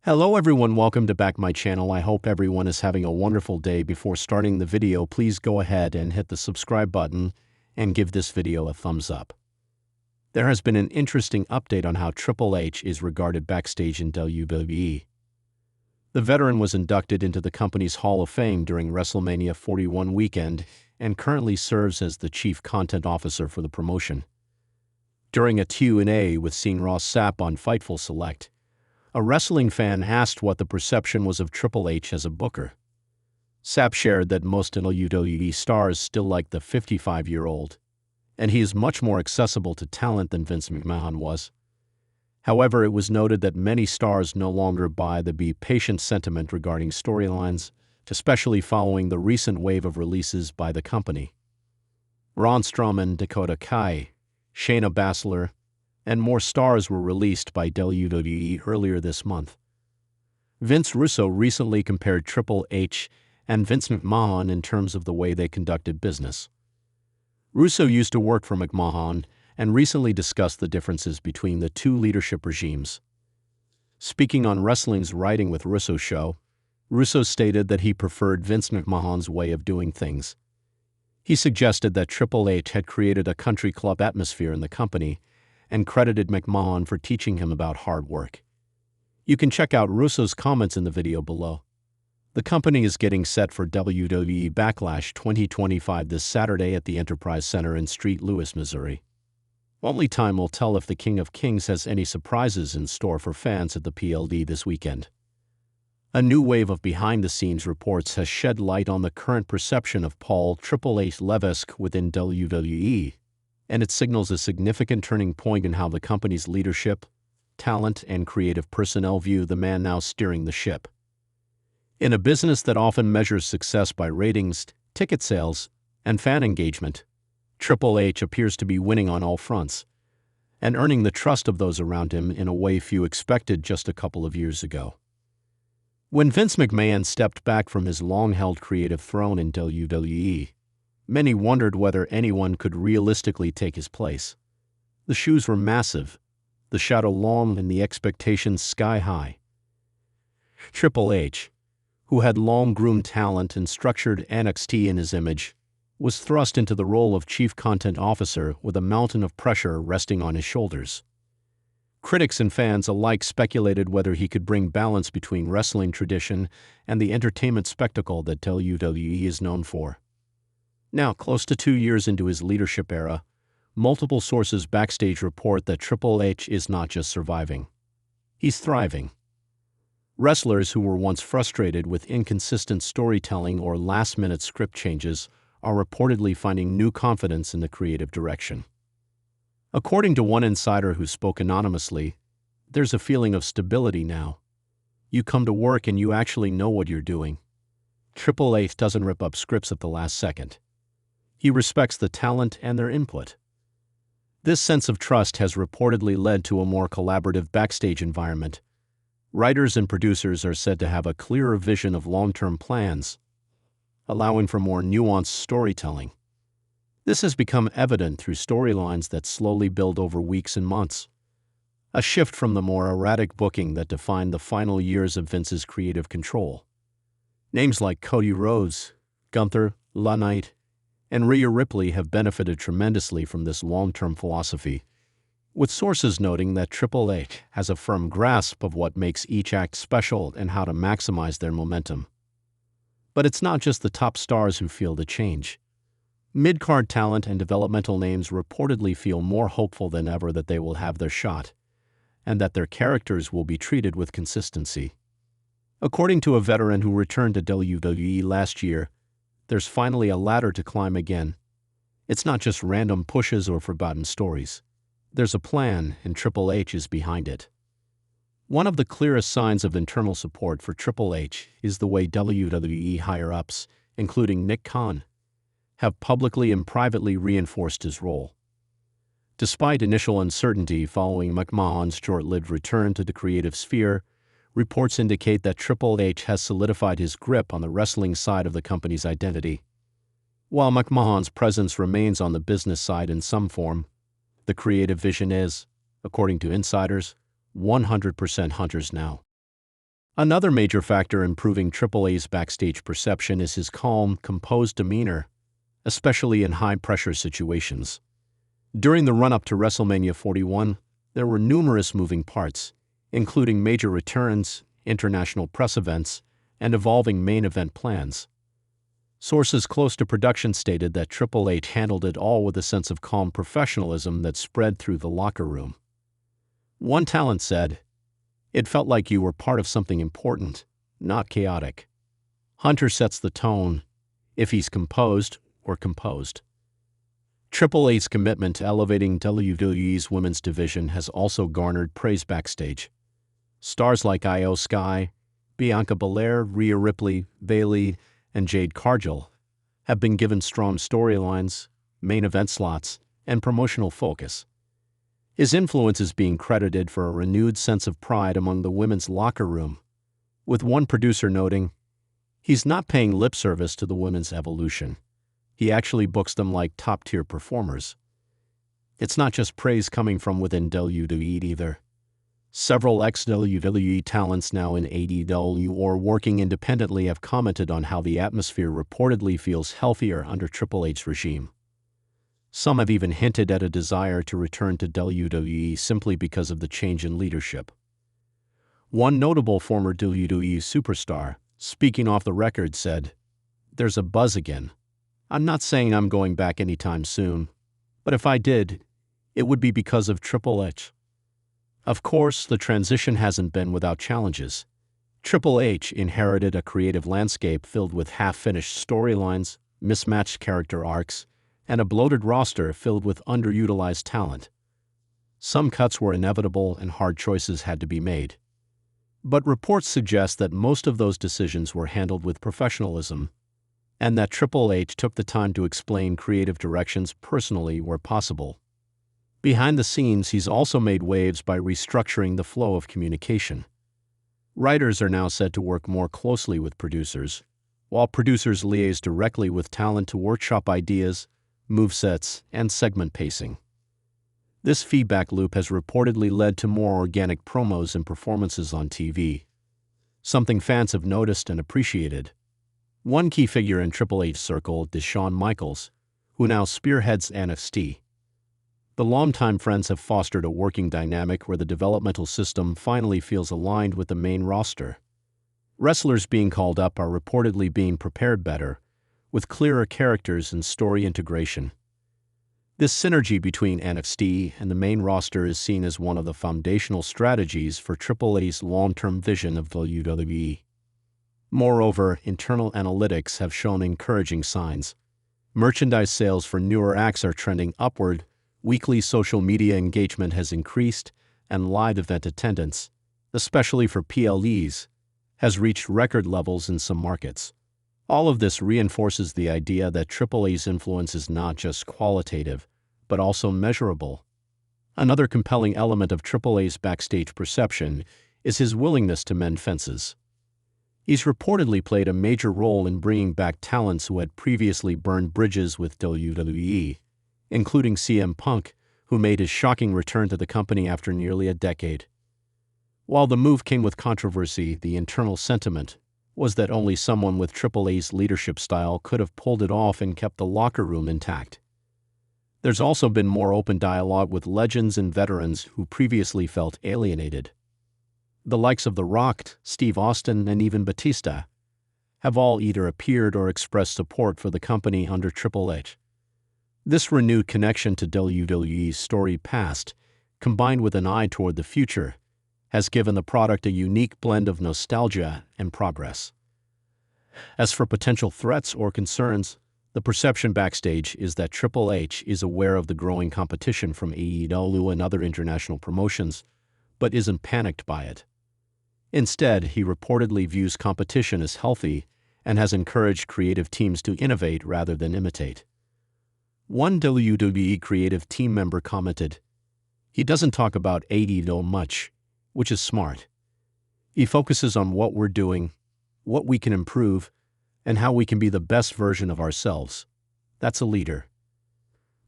Hello everyone, welcome to back my channel. I hope everyone is having a wonderful day. Before starting the video, please go ahead and hit the subscribe button and give this video a thumbs up. There has been an interesting update on how Triple H is regarded backstage in WWE. The veteran was inducted into the company's Hall of Fame during WrestleMania 41 weekend and currently serves as the Chief Content Officer for the promotion. During a Q&A with Seen Ross Sapp on Fightful Select, a wrestling fan asked what the perception was of Triple H as a booker. Sapp shared that most WWE stars still like the 55-year-old, and he is much more accessible to talent than Vince McMahon was. However, it was noted that many stars no longer buy the be patient sentiment regarding storylines, especially following the recent wave of releases by the company. Braun Strowman, Dakota Kai, Shayna Baszler, and more stars were released by WWE earlier this month. Vince Russo recently compared Triple H and Vince McMahon in terms of the way they conducted business. Russo used to work for McMahon and recently discussed the differences between the two leadership regimes. Speaking on Wrestling's Writing with Russo show, Russo stated that he preferred Vince McMahon's way of doing things. He suggested that Triple H had created a country club atmosphere in the company and credited McMahon for teaching him about hard work. You can check out Russo's comments in the video below. The company is getting set for WWE Backlash 2025 this Saturday at the Enterprise Center in St. Louis, Missouri. Only time will tell if the King of Kings has any surprises in store for fans at the PLD this weekend. A new wave of behind-the-scenes reports has shed light on the current perception of Paul Triple H Levesque within WWE, and it signals a significant turning point in how the company's leadership, talent, and creative personnel view the man now steering the ship. In a business that often measures success by ratings, ticket sales, and fan engagement, Triple H appears to be winning on all fronts and earning the trust of those around him in a way few expected just a couple of years ago. When Vince McMahon stepped back from his long-held creative throne in WWE, many wondered whether anyone could realistically take his place. The shoes were massive, the shadow long, and the expectations sky-high. Triple H, who had long-groomed talent and structured NXT in his image, was thrust into the role of Chief Content Officer with a mountain of pressure resting on his shoulders. Critics and fans alike speculated whether he could bring balance between wrestling tradition and the entertainment spectacle that WWE is known for. Now, close to 2 years into his leadership era, multiple sources backstage report that Triple H is not just surviving. He's thriving. Wrestlers who were once frustrated with inconsistent storytelling or last-minute script changes are reportedly finding new confidence in the creative direction. According to one insider who spoke anonymously, there's a feeling of stability now. You come to work and you actually know what you're doing. Triple H doesn't rip up scripts at the last second. He respects the talent and their input. This sense of trust has reportedly led to a more collaborative backstage environment. Writers and producers are said to have a clearer vision of long-term plans, allowing for more nuanced storytelling. This has become evident through storylines that slowly build over weeks and months, a shift from the more erratic booking that defined the final years of Vince's creative control. Names like Cody Rhodes, Gunther, LA Knight, and Rhea Ripley have benefited tremendously from this long-term philosophy, with sources noting that Triple H has a firm grasp of what makes each act special and how to maximize their momentum. But it's not just the top stars who feel the change. Mid-card talent and developmental names reportedly feel more hopeful than ever that they will have their shot, and that their characters will be treated with consistency. According to a veteran who returned to WWE last year, there's finally a ladder to climb again. It's not just random pushes or forgotten stories. There's a plan, and Triple H is behind it. One of the clearest signs of internal support for Triple H is the way WWE higher-ups, including Nick Khan, have publicly and privately reinforced his role. Despite initial uncertainty following McMahon's short-lived return to the creative sphere, reports indicate that Triple H has solidified his grip on the wrestling side of the company's identity. While McMahon's presence remains on the business side in some form, the creative vision is, according to insiders, 100% Hunter's now. Another major factor improving Triple A's backstage perception is his calm, composed demeanor, especially in high-pressure situations. During the run-up to WrestleMania 41, there were numerous moving parts, including major returns, international press events, and evolving main event plans. Sources close to production stated that Triple H handled it all with a sense of calm professionalism that spread through the locker room. One talent said, "It felt like you were part of something important, not chaotic." Hunter sets the tone, if he's composed or composed. Triple H's commitment to elevating WWE's women's division has also garnered praise backstage. Stars like Io Sky, Bianca Belair, Rhea Ripley, Bayley, and Jade Cargill have been given strong storylines, main event slots, and promotional focus. His influence is being credited for a renewed sense of pride among the women's locker room, with one producer noting, "He's not paying lip service to the women's evolution. He actually books them like top-tier performers." It's not just praise coming from within WWE either. Several ex-WWE talents now in AEW or working independently have commented on how the atmosphere reportedly feels healthier under Triple H's regime. Some have even hinted at a desire to return to WWE simply because of the change in leadership. One notable former WWE superstar, speaking off the record, said, "There's a buzz again. I'm not saying I'm going back anytime soon, but if I did, it would be because of Triple H." Of course, the transition hasn't been without challenges. Triple H inherited a creative landscape filled with half-finished storylines, mismatched character arcs, and a bloated roster filled with underutilized talent. Some cuts were inevitable and hard choices had to be made. But reports suggest that most of those decisions were handled with professionalism, and that Triple H took the time to explain creative directions personally where possible. Behind the scenes, he's also made waves by restructuring the flow of communication. Writers are now said to work more closely with producers, while producers liaise directly with talent to workshop ideas, movesets, and segment pacing. This feedback loop has reportedly led to more organic promos and performances on TV, something fans have noticed and appreciated. One key figure in Triple H's circle is Shawn Michaels, who now spearheads NXT. The longtime friends have fostered a working dynamic where the developmental system finally feels aligned with the main roster. Wrestlers being called up are reportedly being prepared better, with clearer characters and story integration. This synergy between NXT and the main roster is seen as one of the foundational strategies for Triple H's long-term vision of WWE. Moreover, internal analytics have shown encouraging signs. Merchandise sales for newer acts are trending upward, weekly social media engagement has increased, and live event attendance, especially for PLEs, has reached record levels in some markets. All of this reinforces the idea that Triple H's influence is not just qualitative, but also measurable. Another compelling element of Triple H's backstage perception is his willingness to mend fences. He's reportedly played a major role in bringing back talents who had previously burned bridges with WWE, including CM Punk, who made his shocking return to the company after nearly a decade. While the move came with controversy, the internal sentiment was that only someone with Triple H's leadership style could have pulled it off and kept the locker room intact. There's also been more open dialogue with legends and veterans who previously felt alienated. The likes of The Rock, Steve Austin, and even Batista have all either appeared or expressed support for the company under Triple H. This renewed connection to WWE's storied past, combined with an eye toward the future, has given the product a unique blend of nostalgia and progress. As for potential threats or concerns, the perception backstage is that Triple H is aware of the growing competition from AEW and other international promotions, but isn't panicked by it. Instead, he reportedly views competition as healthy and has encouraged creative teams to innovate rather than imitate. One WWE creative team member commented, "He doesn't talk about AEW much, which is smart. He focuses on what we're doing, what we can improve, and how we can be the best version of ourselves. That's a leader."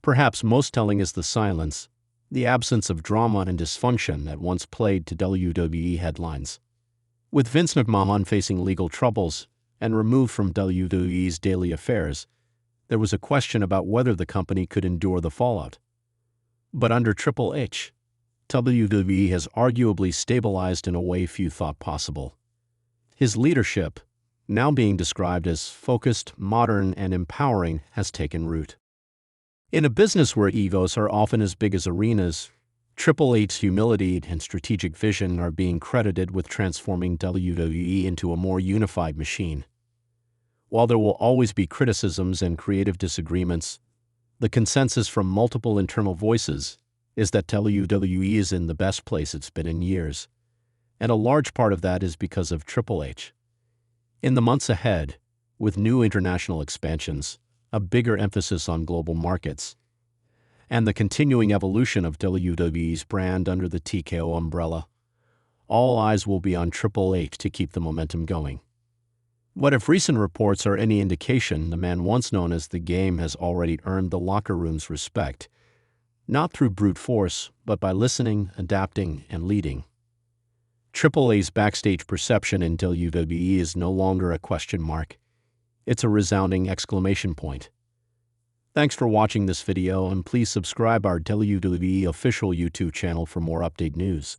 Perhaps most telling is the silence, the absence of drama and dysfunction that once played to WWE headlines. With Vince McMahon facing legal troubles and removed from WWE's daily affairs, there was a question about whether the company could endure the fallout. But under Triple H, WWE has arguably stabilized in a way few thought possible. His leadership, now being described as focused, modern, and empowering, has taken root. In a business where egos are often as big as arenas, Triple H's humility and strategic vision are being credited with transforming WWE into a more unified machine. While there will always be criticisms and creative disagreements, the consensus from multiple internal voices is that WWE is in the best place it's been in years, and a large part of that is because of Triple H. In the months ahead, with new international expansions, a bigger emphasis on global markets, and the continuing evolution of WWE's brand under the TKO umbrella, all eyes will be on Triple H to keep the momentum going. But if recent reports are any indication, the man once known as The Game has already earned the locker room's respect, not through brute force, but by listening, adapting, and leading. Triple H's backstage perception in WWE is no longer a question mark. It's a resounding exclamation point. Thanks for watching this video, and please subscribe our WWE official YouTube channel for more update news.